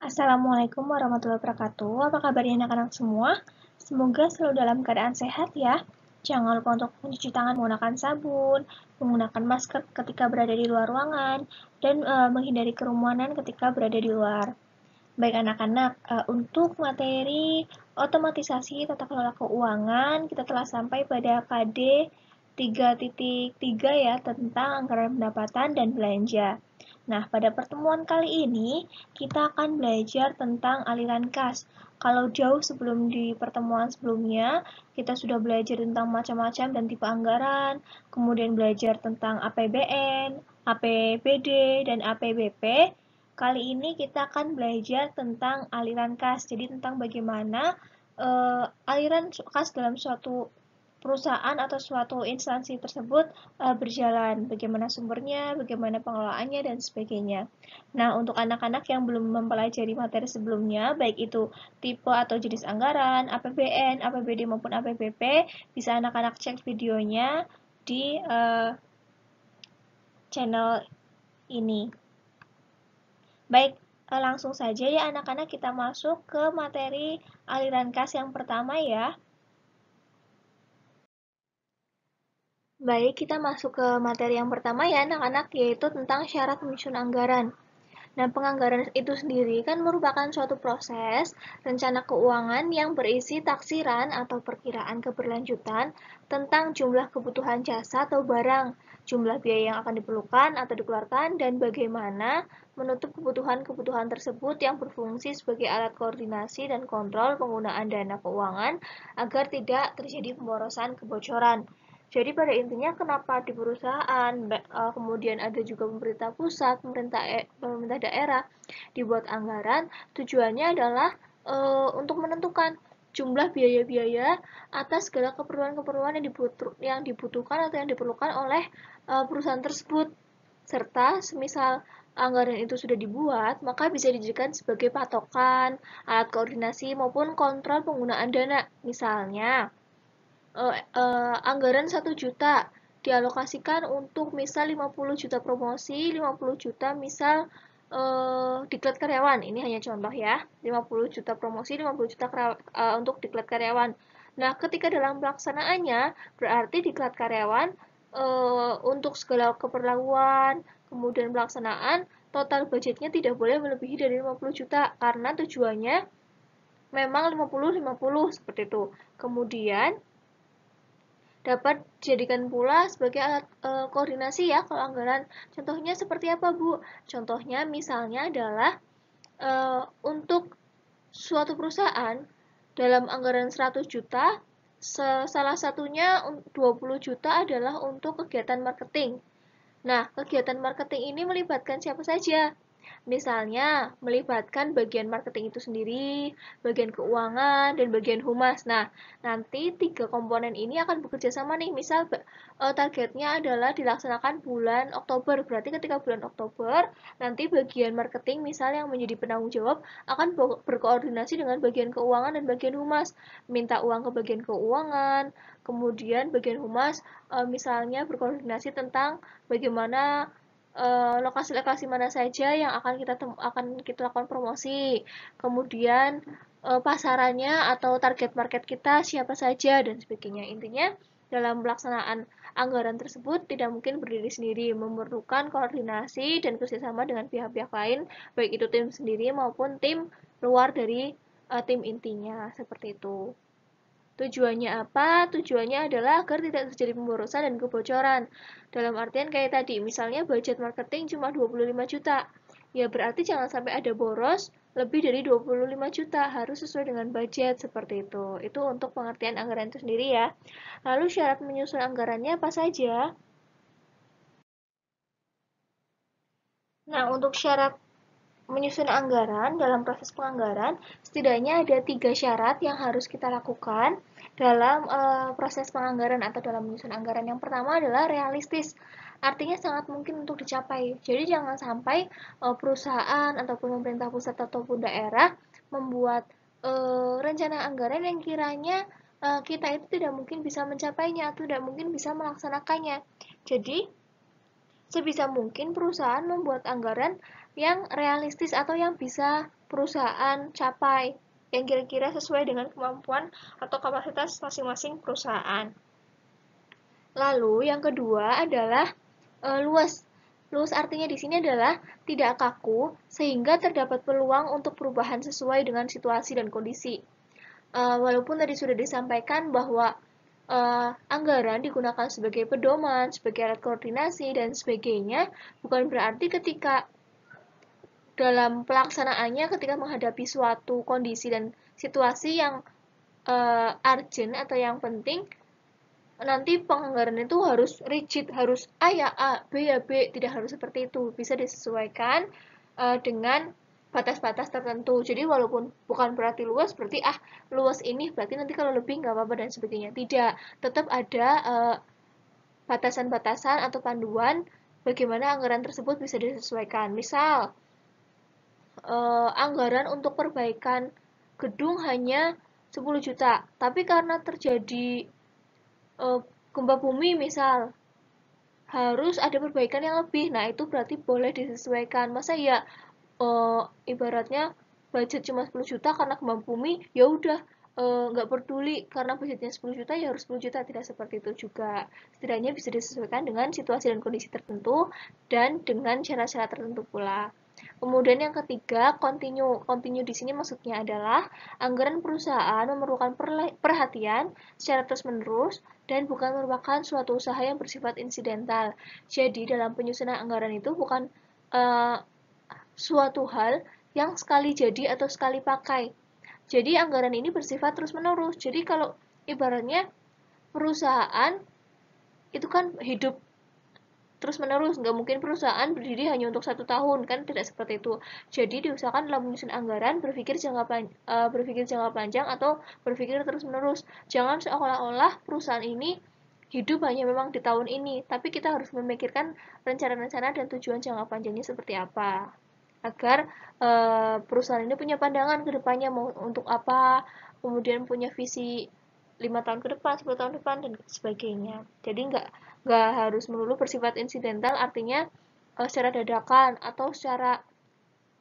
Assalamualaikum warahmatullahi wabarakatuh. Apa kabarnya anak-anak semua? Semoga selalu dalam keadaan sehat ya. Jangan lupa untuk mencuci tangan menggunakan sabun, menggunakan masker ketika berada di luar ruangan, dan menghindari kerumunan ketika berada di luar. Baik anak-anak, untuk materi otomatisasi tata kelola keuangan, kita telah sampai pada KD 3.3 ya, tentang anggaran pendapatan dan belanja. Nah, pada pertemuan kali ini, kita akan belajar tentang aliran kas. Kalau jauh sebelum di pertemuan sebelumnya, kita sudah belajar tentang macam-macam dan tipe anggaran, kemudian belajar tentang APBN, APBD, dan APBP. Kali ini kita akan belajar tentang aliran kas, jadi tentang bagaimana aliran kas dalam suatu perusahaan atau suatu instansi tersebut berjalan, bagaimana sumbernya, bagaimana pengelolaannya, dan sebagainya. Nah, untuk anak-anak yang belum mempelajari materi sebelumnya, baik itu tipe atau jenis anggaran, APBN, APBD maupun APBP, bisa anak-anak cek videonya di channel ini. Baik, langsung saja ya anak-anak kita masuk ke materi aliran kas yang pertama ya. Baik, kita masuk ke materi yang pertama ya anak-anak, yaitu tentang syarat penyusunan anggaran. Nah, penganggaran itu sendiri kan merupakan suatu proses rencana keuangan yang berisi taksiran atau perkiraan keberlanjutan tentang jumlah kebutuhan jasa atau barang, jumlah biaya yang akan diperlukan atau dikeluarkan, dan bagaimana menutup kebutuhan-kebutuhan tersebut yang berfungsi sebagai alat koordinasi dan kontrol penggunaan dana keuangan agar tidak terjadi pemborosan kebocoran. Jadi pada intinya kenapa di perusahaan, kemudian ada juga pemerintah pusat, pemerintah daerah dibuat anggaran, tujuannya adalah untuk menentukan jumlah biaya-biaya atas segala keperluan-keperluan yang dibutuhkan atau yang diperlukan oleh perusahaan tersebut. Serta semisal anggaran itu sudah dibuat, maka bisa dijadikan sebagai patokan, alat koordinasi maupun kontrol penggunaan dana. Misalnya, anggaran 1 juta dialokasikan untuk misal 50 juta promosi, 50 juta misal diklat karyawan. Ini hanya contoh ya. 50 juta promosi, 50 juta untuk diklat karyawan. Nah, ketika dalam pelaksanaannya berarti diklat karyawan untuk segala keperluan, kemudian pelaksanaan total budgetnya tidak boleh melebihi dari 50 juta karena tujuannya memang 50-50 seperti itu. Kemudian dapat dijadikan pula sebagai alat koordinasi ya kalau anggaran. Contohnya seperti apa, Bu? Contohnya misalnya adalah untuk suatu perusahaan dalam anggaran 100 juta, salah satunya 20 juta adalah untuk kegiatan marketing. Nah, kegiatan marketing ini melibatkan siapa saja? Misalnya, melibatkan bagian marketing itu sendiri, bagian keuangan, dan bagian humas. Nah, nanti 3 komponen ini akan bekerja sama nih. Misal, targetnya adalah dilaksanakan bulan Oktober. Berarti ketika bulan Oktober, nanti bagian marketing, misal yang menjadi penanggung jawab, akan berkoordinasi dengan bagian keuangan dan bagian humas. Minta uang ke bagian keuangan, kemudian bagian humas, misalnya berkoordinasi tentang bagaimana lokasi-lokasi mana saja yang akan kita lakukan promosi. Kemudian pasarannya atau target market kita siapa saja dan sebagainya. Intinya dalam pelaksanaan anggaran tersebut tidak mungkin berdiri sendiri, memerlukan koordinasi dan kerjasama dengan pihak-pihak lain, baik itu tim sendiri maupun tim luar dari tim intinya, seperti itu. Tujuannya apa? Tujuannya adalah agar tidak terjadi pemborosan dan kebocoran. Dalam artian kayak tadi, misalnya budget marketing cuma 25 juta. Ya berarti jangan sampai ada boros lebih dari 25 juta, harus sesuai dengan budget seperti itu. Itu untuk pengertian anggaran itu sendiri ya. Lalu syarat menyusun anggarannya apa saja? Nah, untuk syarat menyusun anggaran, dalam proses penganggaran, setidaknya ada 3 syarat yang harus kita lakukan dalam proses penganggaran atau dalam menyusun anggaran. Yang pertama adalah realistis, artinya sangat mungkin untuk dicapai. Jadi jangan sampai perusahaan ataupun pemerintah pusat ataupun daerah membuat rencana anggaran yang kiranya kita itu tidak mungkin bisa mencapainya atau tidak mungkin bisa melaksanakannya. Jadi sebisa mungkin perusahaan membuat anggaran yang realistis atau yang bisa perusahaan capai, yang kira-kira sesuai dengan kemampuan atau kapasitas masing-masing perusahaan. Lalu yang kedua adalah luas. Luas artinya di sini adalah tidak kaku sehingga terdapat peluang untuk perubahan sesuai dengan situasi dan kondisi. Walaupun tadi sudah disampaikan bahwa anggaran digunakan sebagai pedoman, sebagai alat koordinasi dan sebagainya, bukan berarti ketika dalam pelaksanaannya ketika menghadapi suatu kondisi dan situasi yang urgent atau yang penting, nanti penganggaran itu harus rigid, harus A ya A, B ya B, tidak harus seperti itu. Bisa disesuaikan dengan batas-batas tertentu. Jadi walaupun bukan berarti luas, berarti luas ini berarti nanti kalau lebih nggak apa-apa dan sebagainya. Tidak, tetap ada batasan-batasan atau panduan bagaimana anggaran tersebut bisa disesuaikan. Misal, anggaran untuk perbaikan gedung hanya 10 juta, tapi karena terjadi gempa bumi misal, harus ada perbaikan yang lebih. Nah, itu berarti boleh disesuaikan. Masa ya ibaratnya budget cuma 10 juta karena gempa bumi, ya udah nggak peduli karena budgetnya 10 juta ya harus 10 juta, tidak seperti itu juga. Setidaknya bisa disesuaikan dengan situasi dan kondisi tertentu dan dengan cara-cara tertentu pula. Kemudian yang ketiga, continue. Continue di sini maksudnya adalah anggaran perusahaan memerlukan perhatian secara terus-menerus dan bukan merupakan suatu usaha yang bersifat insidental. Jadi dalam penyusunan anggaran itu bukan suatu hal yang sekali jadi atau sekali pakai. Jadi anggaran ini bersifat terus-menerus. Jadi kalau ibaratnya perusahaan itu kan hidup terus-menerus, nggak mungkin perusahaan berdiri hanya untuk 1 tahun, kan tidak seperti itu. Jadi diusahakan dalam menyusun anggaran berpikir jangka panjang atau berpikir terus-menerus. Jangan seolah-olah perusahaan ini hidup hanya memang di tahun ini, tapi kita harus memikirkan rencana-rencana dan tujuan jangka panjangnya seperti apa. Agar perusahaan ini punya pandangan ke depannya mau untuk apa, kemudian punya visi 5 tahun ke depan, 10 tahun ke depan, dan sebagainya. Jadi nggak harus melulu bersifat insidental, artinya secara dadakan atau secara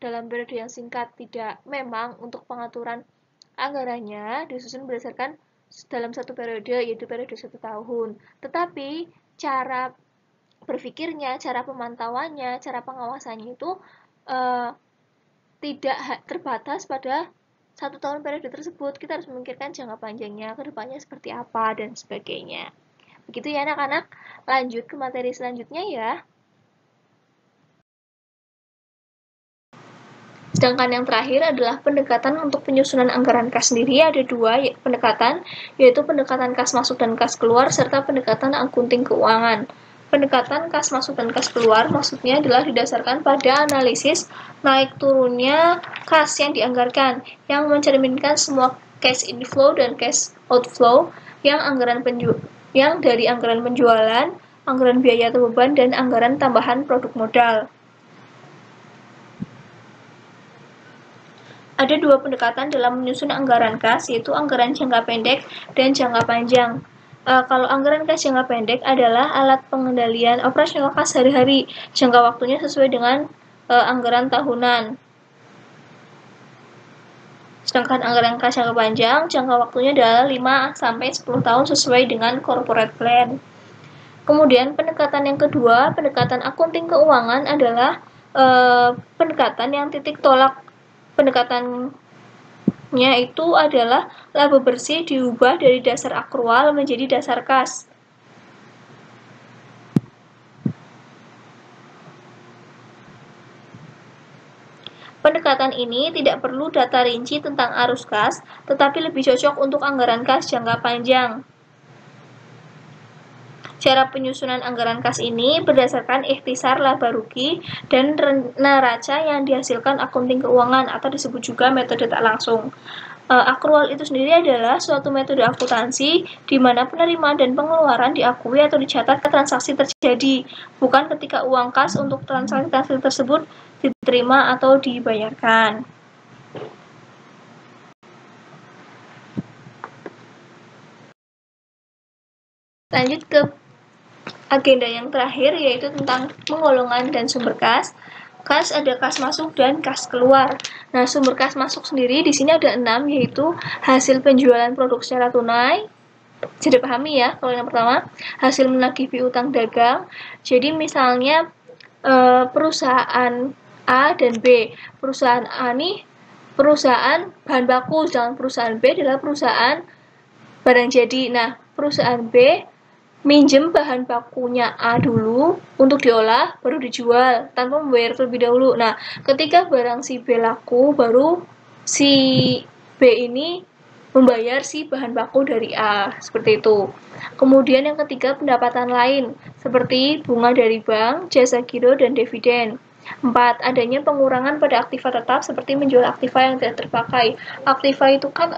dalam periode yang singkat. Tidak, memang untuk pengaturan anggarannya disusun berdasarkan dalam satu periode, yaitu periode 1 tahun. Tetapi cara berpikirnya, cara pemantauannya, cara pengawasannya itu tidak terbatas pada 1 tahun periode tersebut. Kita harus memikirkan jangka panjangnya, kedepannya seperti apa, dan sebagainya. Begitu ya anak-anak. Lanjut ke materi selanjutnya ya. Sedangkan yang terakhir adalah pendekatan untuk penyusunan anggaran kas sendiri. Ada 2 pendekatan, yaitu pendekatan kas masuk dan kas keluar, serta pendekatan akunting keuangan. Pendekatan kas masuk dan kas keluar maksudnya adalah didasarkan pada analisis naik turunnya kas yang dianggarkan, yang mencerminkan semua cash inflow dan cash outflow yang dari anggaran penjualan, anggaran biaya atau beban, dan anggaran tambahan produk modal. Ada 2 pendekatan dalam menyusun anggaran kas, yaitu anggaran jangka pendek dan jangka panjang. Kalau anggaran kas jangka pendek adalah alat pengendalian operasional kas sehari-hari. Jangka waktunya sesuai dengan anggaran tahunan. Sedangkan anggaran kas jangka panjang, jangka waktunya adalah 5-10 tahun sesuai dengan corporate plan. Kemudian pendekatan yang kedua, pendekatan akunting keuangan adalah pendekatan yang titik tolak pendekatannya itu adalah laba bersih diubah dari dasar akrual menjadi dasar kas. Pendekatan ini tidak perlu data rinci tentang arus kas, tetapi lebih cocok untuk anggaran kas jangka panjang. Cara penyusunan anggaran kas ini berdasarkan ikhtisar laba rugi dan neraca yang dihasilkan akunting keuangan atau disebut juga metode tak langsung. Akrual itu sendiri adalah suatu metode akuntansi di mana penerimaan dan pengeluaran diakui atau dicatat ke transaksi terjadi, bukan ketika uang kas untuk transaksi tersebut diterima atau dibayarkan. Lanjut ke agenda yang terakhir, yaitu tentang penggolongan dan sumber kas. kas ada kas masuk dan kas keluar. Nah, sumber kas masuk sendiri di sini ada 6, yaitu hasil penjualan produk secara tunai. Jadi pahami ya, kalau yang pertama, hasil menagih piutang dagang. Jadi misalnya perusahaan A dan B. Perusahaan A nih perusahaan bahan baku, sedangkan perusahaan B adalah perusahaan barang jadi. Nah, perusahaan B minjem bahan bakunya A dulu untuk diolah, baru dijual tanpa membayar terlebih dahulu. Nah, ketika barang si B laku, baru si B ini membayar si bahan baku dari A, seperti itu. Kemudian yang ketiga, pendapatan lain, seperti bunga dari bank, jasa giro, dan dividen. 4. Adanya pengurangan pada aktiva tetap seperti menjual aktiva yang tidak terpakai. Aktiva itu kan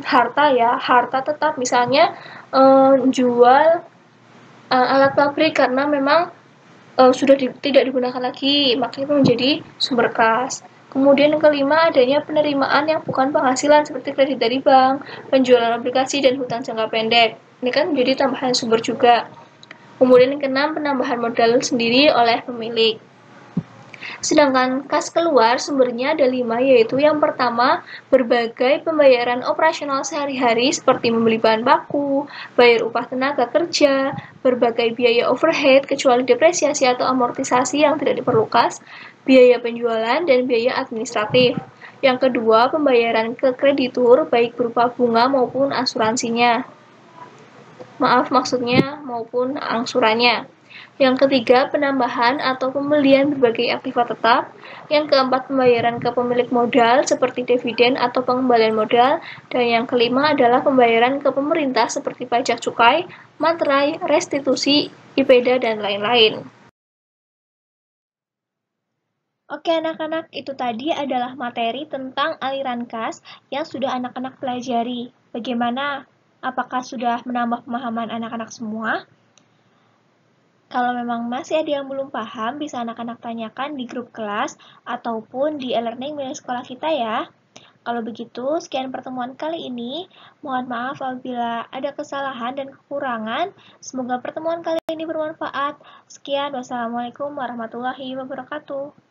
harta ya, harta tetap, misalnya jual alat pabrik karena memang sudah tidak digunakan lagi, maka itu menjadi sumber kas. Kemudian yang kelima, adanya penerimaan yang bukan penghasilan seperti kredit dari bank, penjualan obligasi, dan hutang jangka pendek. Ini kan menjadi tambahan sumber juga. Kemudian yang keenam, penambahan modal sendiri oleh pemilik. Sedangkan kas keluar sumbernya ada 5, yaitu yang pertama, berbagai pembayaran operasional sehari-hari seperti membeli bahan baku, bayar upah tenaga kerja, berbagai biaya overhead kecuali depresiasi atau amortisasi yang tidak diperlukan, biaya penjualan, dan biaya administratif. Yang kedua, pembayaran ke kreditur baik berupa bunga maupun asuransinya. Maupun angsurannya. Yang ketiga, penambahan atau pembelian berbagai aktiva tetap. Yang keempat, pembayaran ke pemilik modal seperti dividen atau pengembalian modal. Dan yang kelima adalah pembayaran ke pemerintah seperti pajak cukai, materai, restitusi, IPEDA, dan lain-lain. Oke anak-anak, itu tadi adalah materi tentang aliran kas yang sudah anak-anak pelajari. Bagaimana? Apakah sudah menambah pemahaman anak-anak semua? Kalau memang masih ada yang belum paham, bisa anak-anak tanyakan di grup kelas ataupun di e-learning milik sekolah kita ya. Kalau begitu, sekian pertemuan kali ini. Mohon maaf apabila ada kesalahan dan kekurangan. Semoga pertemuan kali ini bermanfaat. Sekian, wassalamualaikum warahmatullahi wabarakatuh.